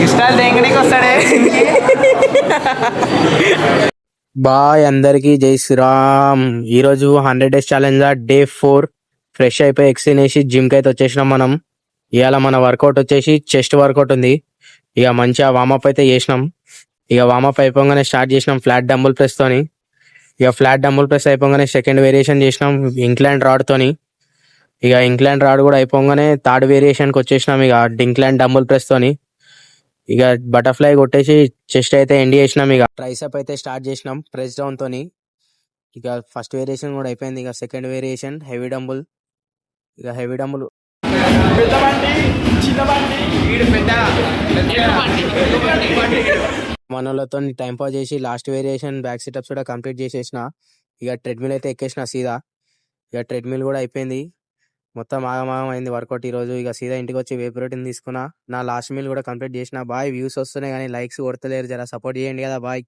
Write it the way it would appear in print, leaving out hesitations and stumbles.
ఇష్టాలు దేనికి వస్తాడే. బాయ్ అందరికి జై శ్రీరామ్. ఈరోజు 100 days ఛాలెంజ్ డే 4. ఫ్రెష్ అయిపోయి ఎక్సైన్ వేసి జిమ్కి అయితే వచ్చేసినాం మనం. ఇవాళ మన వర్కౌట్ వచ్చేసి చెస్ట్ వర్కౌట్ ఉంది. ఇక మంచిగా వామప్ అయితే చేసినాం. ఇక వామప్ అయిపోగానే స్టార్ట్ చేసినాం ఫ్లాట్ డంబుల్ ప్రెస్ తోని. ఇక ఫ్లాట్ డంబుల్ ప్రెస్ అయిపోగానే సెకండ్ వేరియేషన్ చేసినాం ఇంక్లైన్ రాడ్ తోని. ఇక ఇంక్లైన్ రాడ్ కూడా అయిపోగానే థర్డ్ వేరియేషన్కి వచ్చేసినాం ఇక ఇంక్లైన్ డంబుల్ ప్రెస్ తోని. ఇక బటర్ఫ్లై కొట్టేసి చెస్ట్ అయితే ఎండ్ చేసినాం. ఇక ట్రైసెప్ అయితే స్టార్ట్ చేసినాం ప్రెస్ డౌన్ తోని. ఇక ఫస్ట్ వేరియేషన్ కూడా అయిపోయింది. ఇక సెకండ్ వేరియేషన్ హెవీ డంబుల్. ఇక హెవీ డంబుల్ మనలతో టైం పాస్ చేసి లాస్ట్ వేరియేషన్ బ్యాక్ సిటప్స్ కూడా కంప్లీట్ చేసేసిన. ఇక ట్రెడ్మిల్ అయితే ఎక్కేసిన సీదా. ఇక ట్రెడ్మిల్ కూడా అయిపోయింది. మొత్తం ఆగమాగం అయింది వర్కౌట్ ఈరోజు. ఇక సీదా ఇంటికి వచ్చి వే ప్రోటీన్ తీసుకున్నా. నా లాస్ట్ మీల్ కూడా కంప్లీట్ చేసిన. బాయ్ వ్యూస్ వస్తున్నాయి కానీ లైక్స్ కొడతలేరు, జర సపోర్ట్ చేయండి కదా బాయ్.